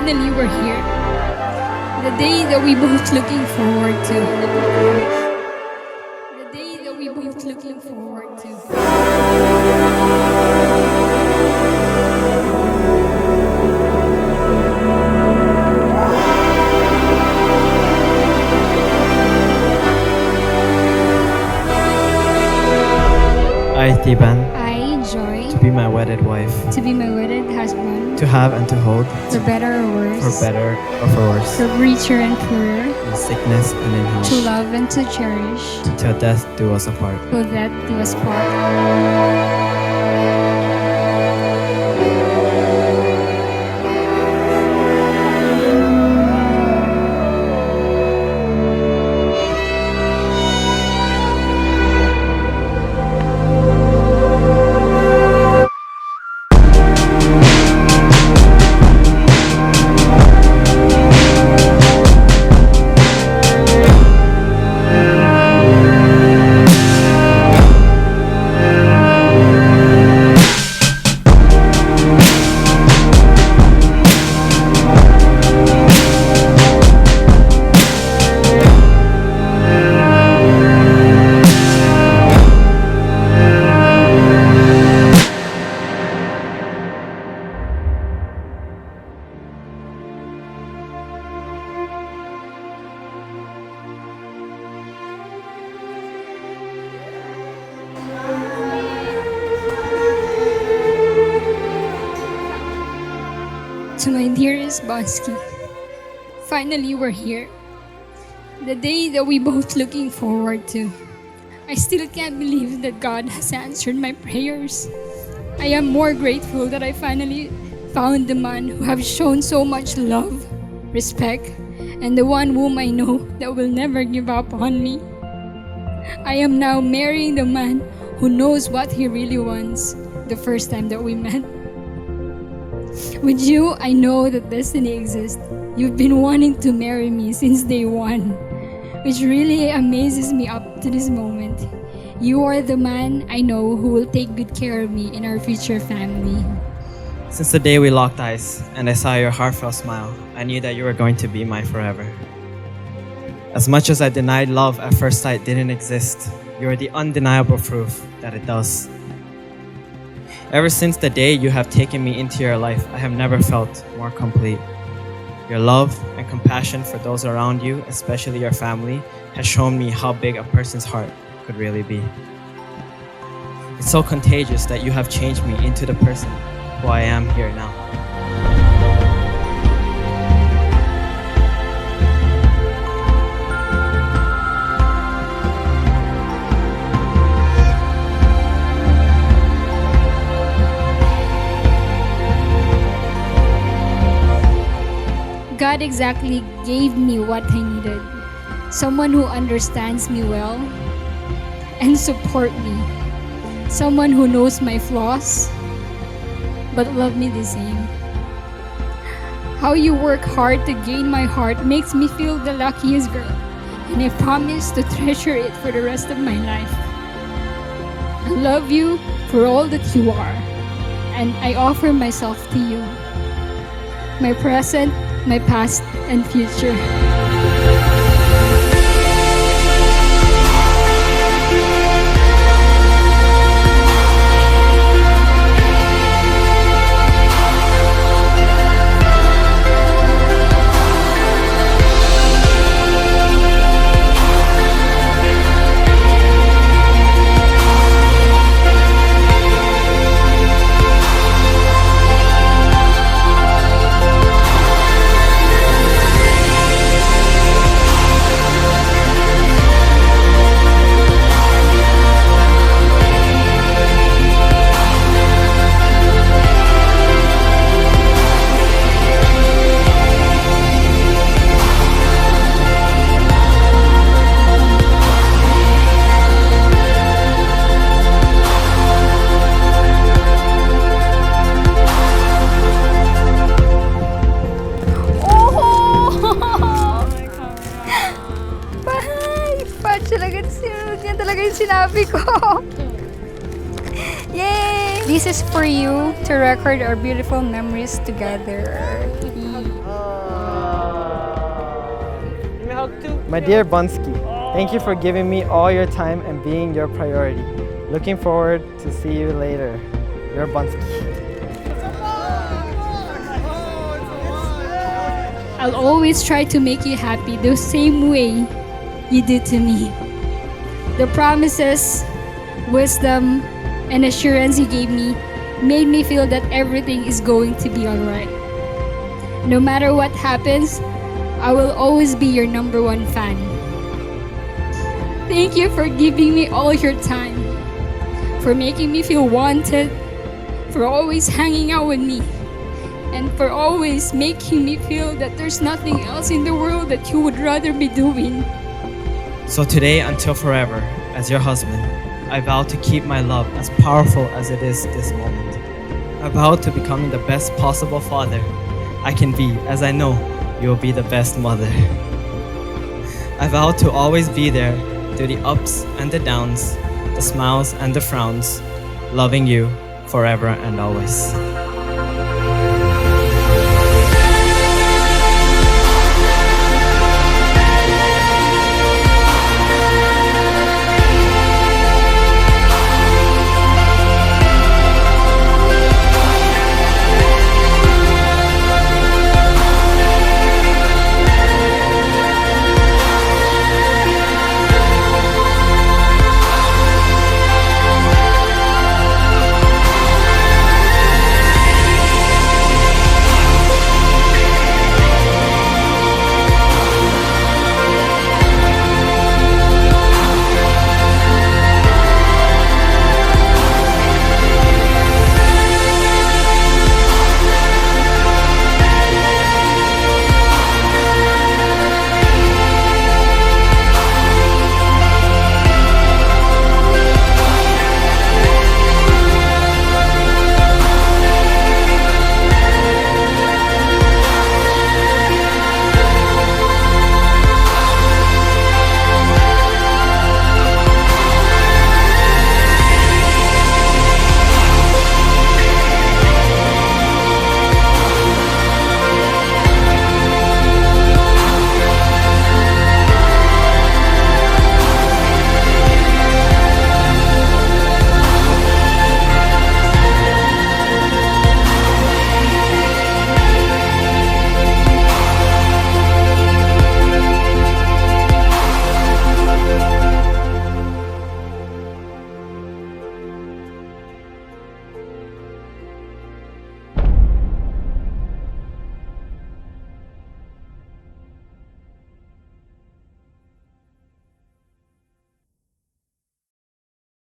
Finally, we're here. The day that we both looking forward to. The day that we both looking forward to. I, Theeban, I, Joy, to be my wedded wife, to be my wedded husband, to have and to hold, for better or worse, for better or for worse, for richer and poorer, in sickness and in health, to love and to cherish, till death do us apart. till that do us part. To my dearest Bonsky, finally we're here. The day that we both looking forward to. I still can't believe that God has answered my prayers. I am more grateful that I finally found the man who have shown so much love, respect, and the one whom I know that will never give up on me. I am now marrying the man who knows what he really wants the first time that we met. With you, I know that destiny exists. You've been wanting to marry me since day one, which really amazes me up to this moment. You are the man I know who will take good care of me in our future family. Since the day we locked eyes and I saw your heartfelt smile, I knew that you were going to be my forever. As much as I denied love at first sight didn't exist, you are the undeniable proof that it does. Ever since the day you have taken me into your life, I have never felt more complete. Your love and compassion for those around you, especially your family, has shown me how big a person's heart could really be. It's so contagious that you have changed me into the person who I am here now. God exactly gave me what I needed. Someone who understands me well and support me. Someone who knows my flaws but love me the same. How you work hard to gain my heart makes me feel the luckiest girl, and I promise to treasure it for the rest of my life. I love you for all that you are, and I offer myself to you. My present, my past, and future. sinabi ko. Yay! This is for you to record our beautiful memories together. My dear Bunsky, thank you for giving me all your time and being your priority. Looking forward to see you later. Your Bunsky. I'll always try to make you happy the same way you did to me. The promises, wisdom, and assurance you gave me made me feel that everything is going to be alright. No matter what happens, I will always be your number one fan. Thank you for giving me all your time, for making me feel wanted, for always hanging out with me, and for always making me feel that there's nothing else in the world that you would rather be doing. So today until forever, as your husband, I vow to keep my love as powerful as it is this moment. I vow to becoming the best possible father I can be, as I know you will be the best mother. I vow to always be there through the ups and the downs, the smiles and the frowns, loving you forever and always.